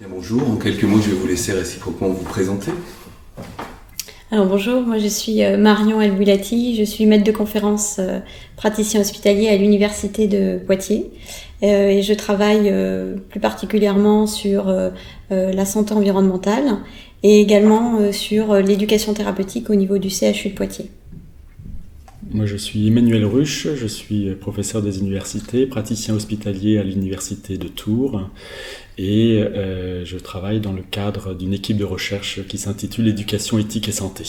Bien, bonjour, en quelques mots, je vais vous laisser réciproquement vous présenter. Alors bonjour, moi je suis Marion El-Boulati, je suis maître de conférence praticien hospitalier à l'université de Poitiers et je travaille plus particulièrement sur la santé environnementale et également sur l'éducation thérapeutique au niveau du CHU de Poitiers. Moi je suis Emmanuel Ruche, je suis professeur des universités, praticien hospitalier à l'université de Tours et je travaille dans le cadre d'une équipe de recherche qui s'intitule Éducation, éthique et santé,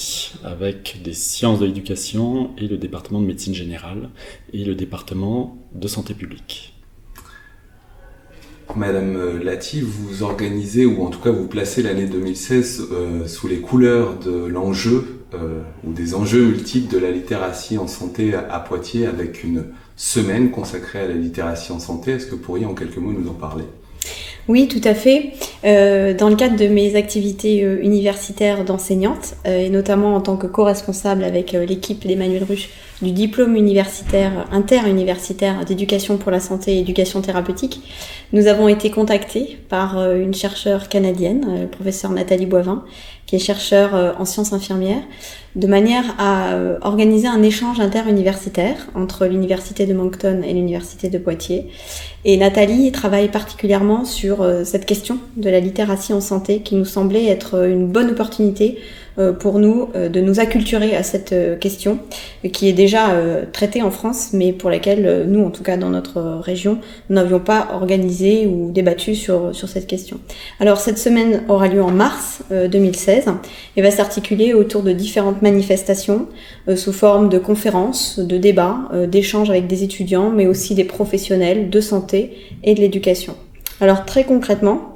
avec des sciences de l'éducation et le département de médecine générale et le département de santé publique. Madame Lati, vous organisez, ou en tout cas vous placez l'année 2016 sous les couleurs de l'enjeu ou des enjeux multiples de la littératie en santé à Poitiers avec une semaine consacrée à la littératie en santé. Est-ce que vous pourriez en quelques mots nous en parler ? Oui, tout à fait. Dans le cadre de mes activités universitaires d'enseignante, et notamment en tant que co-responsable avec l'équipe d'Emmanuel Ruche du diplôme universitaire, interuniversitaire d'éducation pour la santé et éducation thérapeutique, nous avons été contactés par une chercheure canadienne, le professeur Nathalie Boivin, qui est chercheure en sciences infirmières, de manière à organiser un échange interuniversitaire entre l'université de Moncton et l'université de Poitiers. Et Nathalie travaille particulièrement sur cette question de la littératie en santé qui nous semblait être une bonne opportunité pour nous de nous acculturer à cette question qui est déjà traitée en France, mais pour laquelle nous, en tout cas dans notre région, nous n'avions pas organisé ou débattu sur cette question. Alors cette semaine aura lieu en mars 2016 et va s'articuler autour de différentes manifestations sous forme de conférences, de débats, d'échanges avec des étudiants, mais aussi des professionnels de santé et de l'éducation. Alors très concrètement,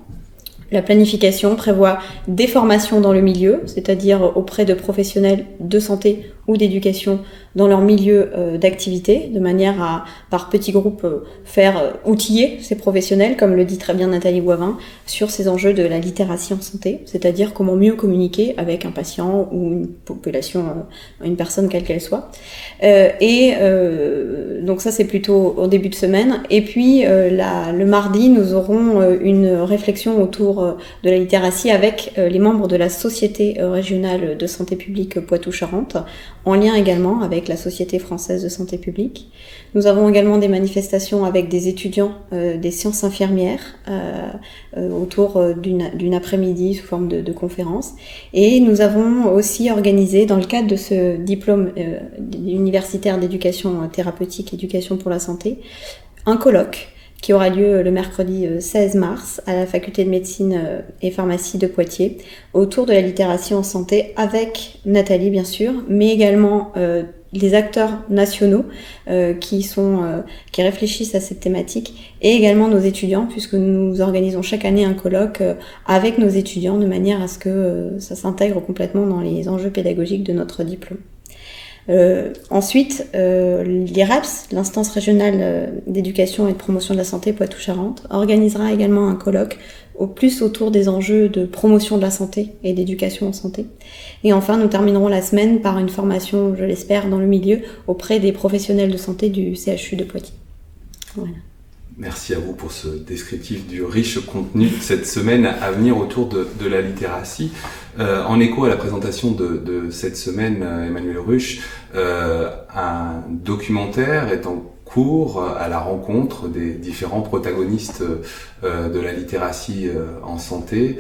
la planification prévoit des formations dans le milieu, c'est-à-dire auprès de professionnels de santé ou d'éducation dans leur milieu d'activité, de manière à, par petits groupes, faire outiller ces professionnels, comme le dit très bien Nathalie Boivin, sur ces enjeux de la littératie en santé, c'est-à-dire comment mieux communiquer avec un patient ou une population, une personne quelle qu'elle soit. Donc ça c'est plutôt au début de semaine. Et puis le mardi, nous aurons une réflexion autour de la littératie avec les membres de la Société régionale de santé publique Poitou-Charentes, en lien également avec la Société française de santé publique. Nous avons également des manifestations avec des étudiants des sciences infirmières autour d'une après-midi sous forme de conférence. Et nous avons aussi organisé, dans le cadre de ce diplôme universitaire d'éducation thérapeutique, éducation pour la santé, un colloque qui aura lieu le mercredi 16 mars à la faculté de médecine et pharmacie de Poitiers, autour de la littératie en santé, avec Nathalie bien sûr, mais également les acteurs nationaux qui réfléchissent à cette thématique, et également nos étudiants, puisque nous organisons chaque année un colloque avec nos étudiants, de manière à ce que ça s'intègre complètement dans les enjeux pédagogiques de notre diplôme. Ensuite, l'IRAPS, l'instance régionale d'éducation et de promotion de la santé Poitou-Charentes, organisera également un colloque plus autour des enjeux de promotion de la santé et d'éducation en santé. Et enfin, nous terminerons la semaine par une formation, je l'espère, dans le milieu auprès des professionnels de santé du CHU de Poitiers. Voilà. Merci à vous pour ce descriptif du riche contenu de cette semaine à venir autour de la littératie. En écho à la présentation de cette semaine, Emmanuel Ruche, un documentaire est en cours à la rencontre des différents protagonistes de la littératie en santé,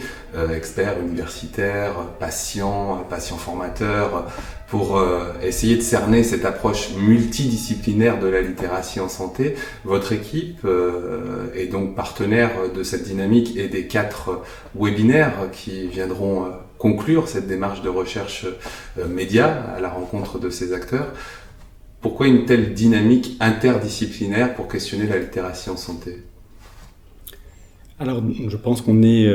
experts universitaires, patients formateurs, pour essayer de cerner cette approche multidisciplinaire de la littératie en santé. Votre équipe est donc partenaire de cette dynamique et des 4 webinaires qui viendront conclure cette démarche de recherche média à la rencontre de ces acteurs. Pourquoi une telle dynamique interdisciplinaire pour questionner la littératie en santé ? Alors, je pense qu'on est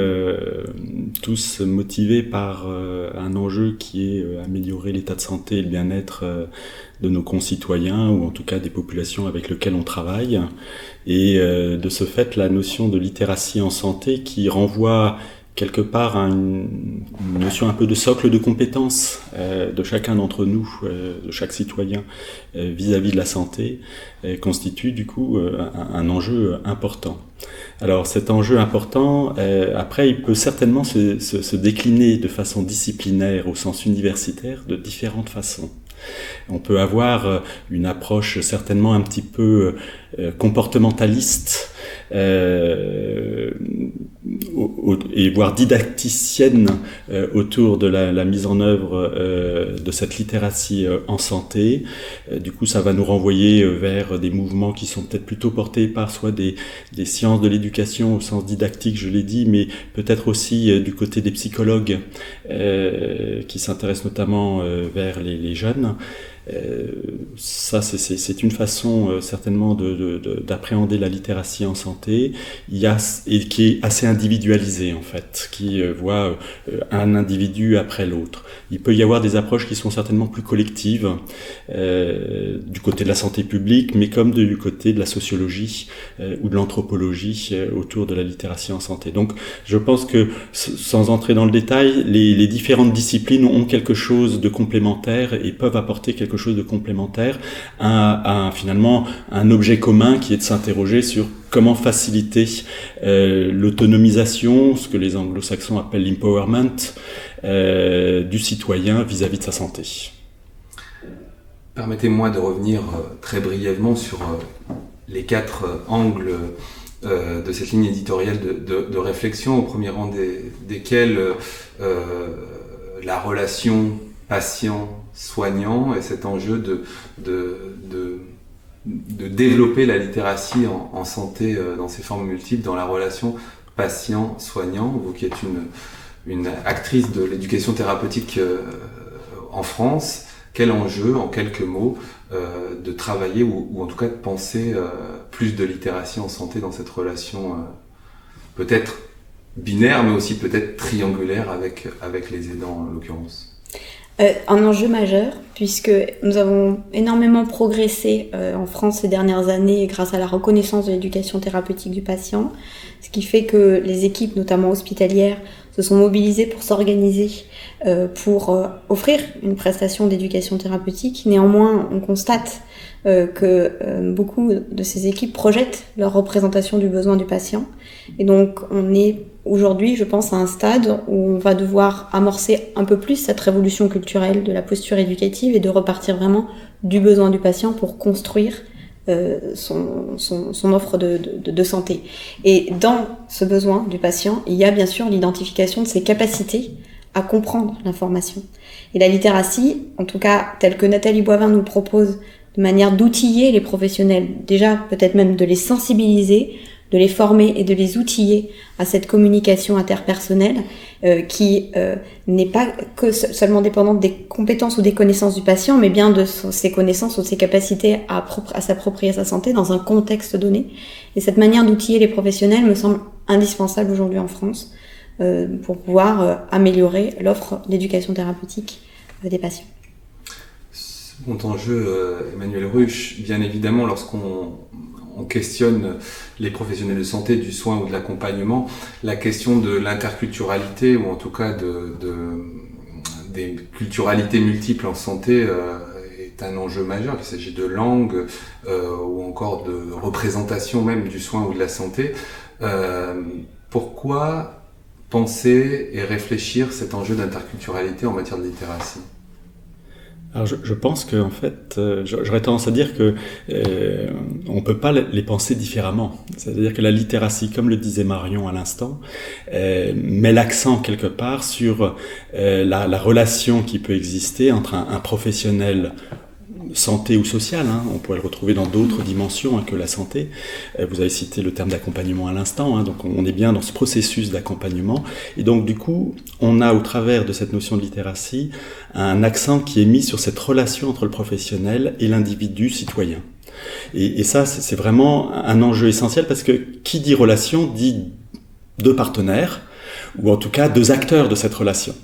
tous motivés par un enjeu qui est améliorer l'état de santé et le bien-être de nos concitoyens, ou en tout cas des populations avec lesquelles on travaille. Et de ce fait, la notion de littératie en santé qui renvoie quelque part une notion un peu de socle de compétences de chacun d'entre nous, de chaque citoyen vis-à-vis de la santé, constitue du coup un enjeu important. Alors cet enjeu important, après, il peut certainement se décliner de façon disciplinaire au sens universitaire de différentes façons. On peut avoir une approche certainement un petit peu comportementaliste et voire didacticienne autour de la mise en œuvre de cette littératie en santé. Du coup, ça va nous renvoyer vers des mouvements qui sont peut-être plutôt portés par soit des sciences de l'éducation au sens didactique, je l'ai dit, mais peut-être aussi du côté des psychologues qui s'intéressent notamment vers les jeunes. Ça, c'est une façon certainement d'appréhender la littératie en santé, et qui est assez individualisée en fait, qui voit un individu après l'autre. Il peut y avoir des approches qui sont certainement plus collectives du côté de la santé publique, mais comme du côté de la sociologie ou de l'anthropologie autour de la littératie en santé. Donc, je pense que sans entrer dans le détail, les différentes disciplines ont quelque chose de complémentaire et peuvent apporter quelque chose de complémentaire à finalement un objet commun qui est de s'interroger sur comment faciliter l'autonomisation, ce que les anglo-saxons appellent l'empowerment du citoyen vis-à-vis de sa santé. Permettez-moi de revenir très brièvement sur les 4 angles de cette ligne éditoriale de réflexion, au premier rang desquels la relation patient-soignant et cet enjeu de développer la littératie en santé dans ses formes multiples, dans la relation patient-soignant. Vous qui êtes une actrice de l'éducation thérapeutique en France, quel enjeu, en quelques mots, de travailler ou en tout cas de penser plus de littératie en santé dans cette relation peut-être binaire, mais aussi peut-être triangulaire avec les aidants en l'occurrence? Un enjeu majeur, puisque nous avons énormément progressé en France ces dernières années grâce à la reconnaissance de l'éducation thérapeutique du patient, ce qui fait que les équipes, notamment hospitalières, se sont mobilisées pour s'organiser, pour offrir une prestation d'éducation thérapeutique. Néanmoins, on constate que beaucoup de ces équipes projettent leur représentation du besoin du patient. Et donc, on est aujourd'hui, je pense, à un stade où on va devoir amorcer un peu plus cette révolution culturelle de la posture éducative et de repartir vraiment du besoin du patient pour construire son offre de santé. Et dans ce besoin du patient, il y a bien sûr l'identification de ses capacités à comprendre l'information. Et la littératie, en tout cas telle que Nathalie Boivin nous propose, de manière d'outiller les professionnels, déjà peut-être même de les sensibiliser, de les former et de les outiller à cette communication interpersonnelle qui n'est pas que seulement dépendante des compétences ou des connaissances du patient, mais bien de ses connaissances ou de ses capacités à s'approprier sa santé dans un contexte donné. Et cette manière d'outiller les professionnels me semble indispensable aujourd'hui en France pour pouvoir améliorer l'offre d'éducation thérapeutique des patients. Second enjeu, Emmanuel Ruch, bien évidemment, lorsqu'on questionne les professionnels de santé, du soin ou de l'accompagnement, la question de l'interculturalité, ou en tout cas des culturalités multiples en santé est un enjeu majeur, qu'il s'agit de langue ou encore de représentation même du soin ou de la santé. Pourquoi penser et réfléchir cet enjeu d'interculturalité en matière de littératie ? Alors je pense que en fait, j'aurais tendance à dire que on peut pas les penser différemment. C'est-à-dire que la littératie, comme le disait Marion à l'instant, met l'accent quelque part sur la relation qui peut exister entre un professionnel santé ou sociale, on pourrait le retrouver dans d'autres dimensions que la santé. Vous avez cité le terme d'accompagnement à l'instant, donc on est bien dans ce processus d'accompagnement. Et donc du coup, on a au travers de cette notion de littératie un accent qui est mis sur cette relation entre le professionnel et l'individu citoyen. Et ça, c'est vraiment un enjeu essentiel parce que qui dit relation dit deux partenaires, ou en tout cas deux acteurs de cette relation.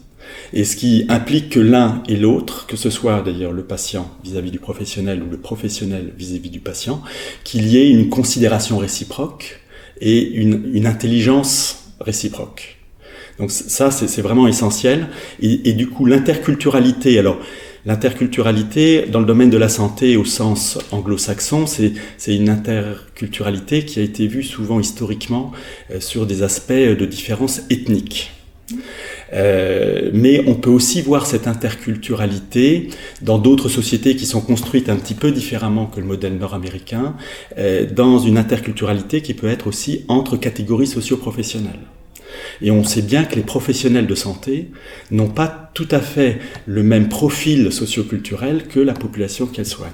Et ce qui implique que l'un et l'autre, que ce soit d'ailleurs le patient vis-à-vis du professionnel ou le professionnel vis-à-vis du patient, qu'il y ait une considération réciproque et une intelligence réciproque. Donc ça, c'est vraiment essentiel. Et du coup, l'interculturalité, alors l'interculturalité dans le domaine de la santé au sens anglo-saxon, c'est une interculturalité qui a été vue souvent historiquement sur des aspects de différences ethniques. Mais on peut aussi voir cette interculturalité dans d'autres sociétés qui sont construites un petit peu différemment que le modèle nord-américain, dans une interculturalité qui peut être aussi entre catégories socio-professionnelles. Et on sait bien que les professionnels de santé n'ont pas tout à fait le même profil socio-culturel que la population qu'elles soignent.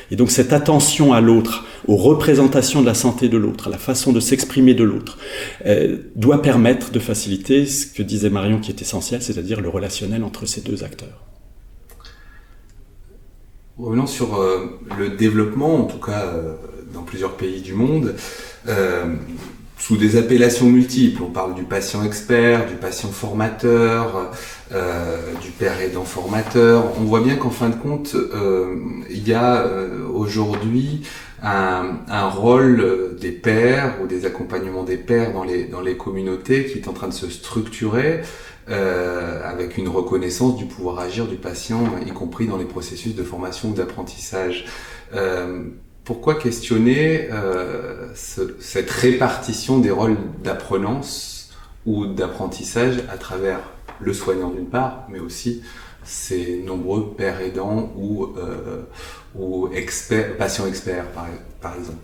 Et donc cette attention à l'autre, aux représentations de la santé de l'autre, à la façon de s'exprimer de l'autre, doit permettre de faciliter ce que disait Marion qui est essentiel, c'est-à-dire le relationnel entre ces deux acteurs. Revenons sur le développement, en tout cas dans plusieurs pays du monde, sous des appellations multiples. On parle du patient expert, du patient formateur, du père aidant formateur. On voit bien qu'en fin de compte, il y a aujourd'hui un rôle des pairs ou des accompagnements des pairs dans les communautés qui est en train de se structurer avec une reconnaissance du pouvoir agir du patient, y compris dans les processus de formation ou d'apprentissage. Pourquoi questionner cette répartition des rôles d'apprenance ou d'apprentissage à travers le soignant d'une part, mais aussi ces nombreux pairs aidants ou patients experts par exemple?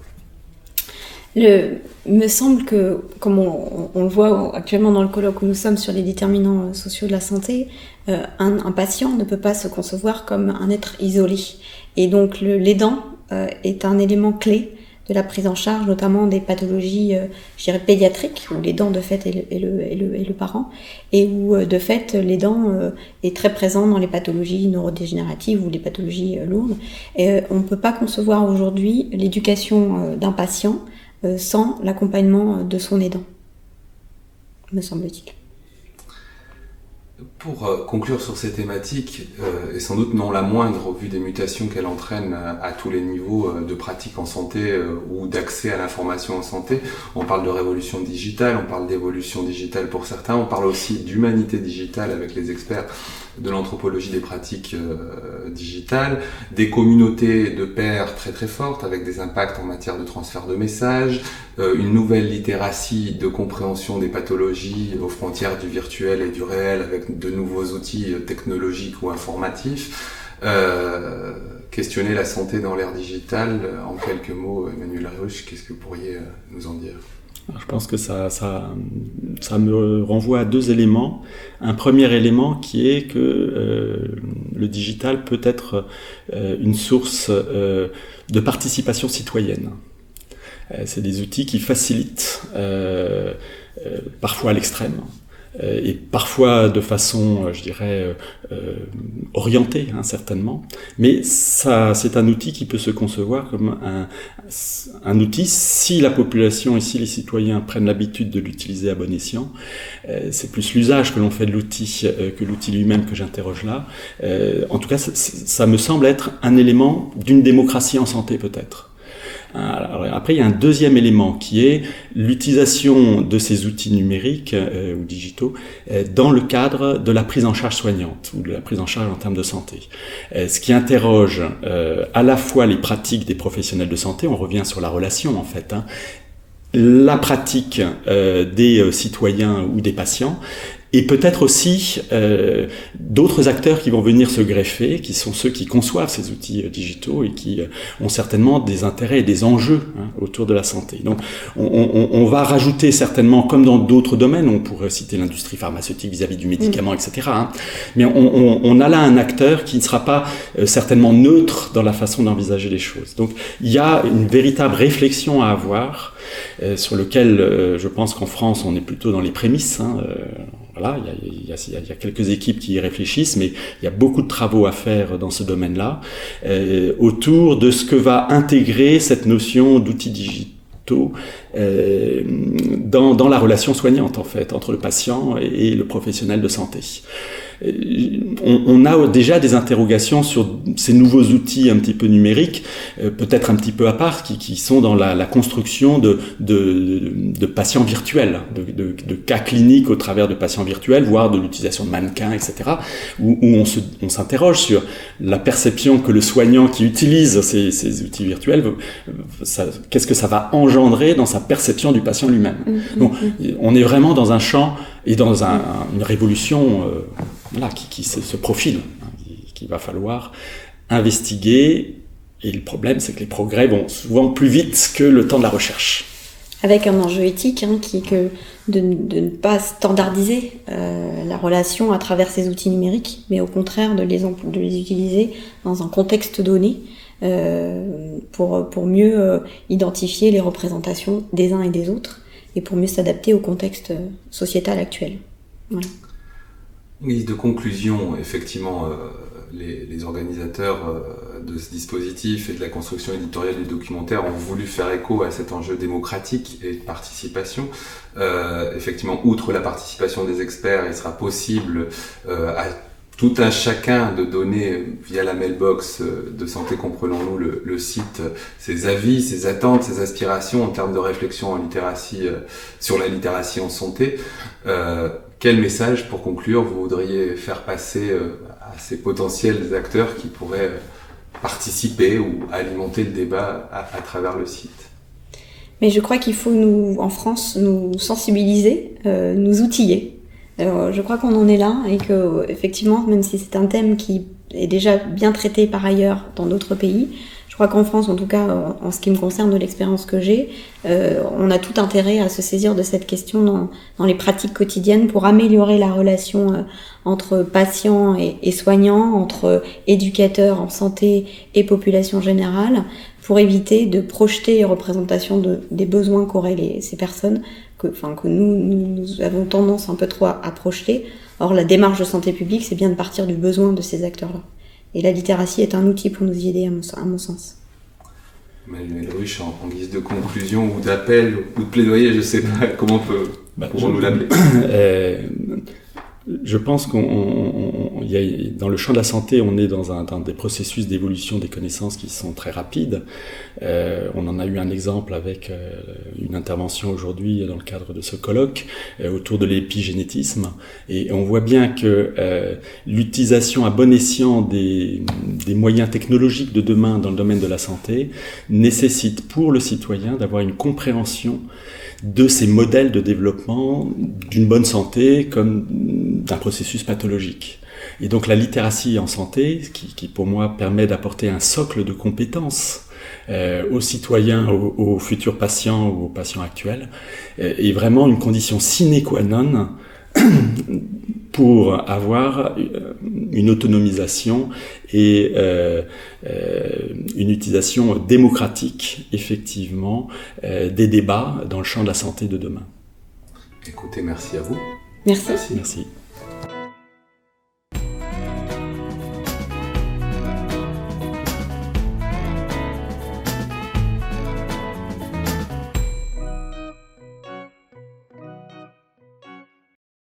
Me semble que, comme on le voit actuellement dans le colloque où nous sommes sur les déterminants sociaux de la santé, un patient ne peut pas se concevoir comme un être isolé. Et donc l'aidant est un élément clé de la prise en charge, notamment des pathologies, je dirais, pédiatriques, où l'aidant de fait est le parent, et où de fait l'aidant est très présent dans les pathologies neurodégénératives ou les pathologies lourdes. Et on ne peut pas concevoir aujourd'hui l'éducation d'un patient sans l'accompagnement de son aidant, me semble-t-il. Pour conclure sur ces thématiques, et sans doute non la moindre au vu des mutations qu'elle entraîne à tous les niveaux de pratique en santé ou d'accès à l'information en santé, on parle de révolution digitale, on parle d'évolution digitale pour certains, on parle aussi d'humanité digitale avec les experts de l'anthropologie des pratiques digitales, des communautés de pairs très très fortes avec des impacts en matière de transfert de messages, une nouvelle littératie de compréhension des pathologies aux frontières du virtuel et du réel avec de nouveaux outils technologiques ou informatifs. Questionner la santé dans l'ère digitale, en quelques mots, Emmanuel Ruch, qu'est-ce que vous pourriez nous en dire ? Alors, je pense que ça me renvoie à deux éléments. Un premier élément qui est que le digital peut être une source de participation citoyenne. C'est des outils qui facilitent, parfois à l'extrême, et parfois de façon, je dirais, orientée, certainement. Mais ça, c'est un outil qui peut se concevoir comme un outil, si la population et si les citoyens prennent l'habitude de l'utiliser à bon escient. C'est plus l'usage que l'on fait de l'outil que l'outil lui-même que j'interroge là. En tout cas, ça me semble être un élément d'une démocratie en santé, peut-être. Alors, après, il y a un deuxième élément qui est l'utilisation de ces outils numériques ou digitaux dans le cadre de la prise en charge soignante ou de la prise en charge en termes de santé. Ce qui interroge à la fois les pratiques des professionnels de santé, on revient sur la relation en fait, la pratique des citoyens ou des patients, et peut-être aussi d'autres acteurs qui vont venir se greffer, qui sont ceux qui conçoivent ces outils digitaux et qui ont certainement des intérêts et des enjeux autour de la santé. Donc on va rajouter certainement, comme dans d'autres domaines, on pourrait citer l'industrie pharmaceutique vis-à-vis du médicament, etc. Mais on a là un acteur qui ne sera pas certainement neutre dans la façon d'envisager les choses. Donc il y a une véritable réflexion à avoir sur lequel je pense qu'en France on est plutôt dans les prémices. Voilà, il y a quelques équipes qui y réfléchissent, mais il y a beaucoup de travaux à faire dans ce domaine-là, autour de ce que va intégrer cette notion d'outils digitaux dans la relation soignante, en fait, entre le patient et le professionnel de santé. on a déjà des interrogations sur ces nouveaux outils un petit peu numériques, peut-être un petit peu à part, qui sont dans la construction de patients virtuels, de cas cliniques au travers de patients virtuels, voire de l'utilisation de mannequins, etc., où on s'interroge sur la perception que le soignant qui utilise ces outils virtuels, qu'est-ce que ça va engendrer dans sa perception du patient lui-même. Donc, on est vraiment dans un champ et dans une révolution qui se profile, qu'il va falloir investiguer. Et le problème, c'est que les progrès vont souvent plus vite que le temps de la recherche. Avec un enjeu éthique qui est de ne pas standardiser la relation à travers ces outils numériques, mais au contraire de les utiliser dans un contexte donné pour mieux identifier les représentations des uns et des autres et pour mieux s'adapter au contexte sociétal actuel. Voilà. En guise de conclusion, effectivement, les organisateurs de ce dispositif et de la construction éditoriale du documentaire ont voulu faire écho à cet enjeu démocratique et de participation. Effectivement, outre la participation des experts, il sera possible à tout un chacun de donner via la mailbox de Santé Comprenons-nous le site ses avis, ses attentes, ses aspirations en termes de réflexion en littératie sur la littératie en santé. Quel message, pour conclure, vous voudriez faire passer à ces potentiels acteurs qui pourraient participer ou alimenter le débat à travers le site? Mais je crois qu'il faut, en France, nous sensibiliser, nous outiller. Alors, je crois qu'on en est là et que, effectivement, même si c'est un thème qui est déjà bien traité par ailleurs dans d'autres pays, je crois qu'en France, en tout cas, en ce qui me concerne de l'expérience que j'ai, on a tout intérêt à se saisir de cette question dans les pratiques quotidiennes pour améliorer la relation entre patients et soignants, entre éducateurs en santé et population générale, pour éviter de projeter les représentations des besoins qu'auraient ces personnes, que nous avons tendance un peu trop à projeter. Or, la démarche de santé publique, c'est bien de partir du besoin de ces acteurs-là. Et la littératie est un outil pour nous y aider, à mon sens. Emmanuel Ruch, en guise de conclusion ou d'appel ou de plaidoyer, je ne sais pas comment pourrons-nous l'appeler. Je pense dans le champ de la santé, on est dans des processus d'évolution des connaissances qui sont très rapides. On en a eu un exemple avec une intervention aujourd'hui dans le cadre de ce colloque autour de l'épigénétisme. Et on voit bien que l'utilisation à bon escient des moyens technologiques de demain dans le domaine de la santé nécessite pour le citoyen d'avoir une compréhension de ces modèles de développement d'une bonne santé comme d'un processus pathologique. Et donc la littératie en santé, qui pour moi permet d'apporter un socle de compétences aux citoyens, aux futurs patients ou aux patients actuels, est vraiment une condition sine qua non pour avoir une autonomisation et une utilisation démocratique, effectivement, des débats dans le champ de la santé de demain. Écoutez, merci à vous. Merci. Merci.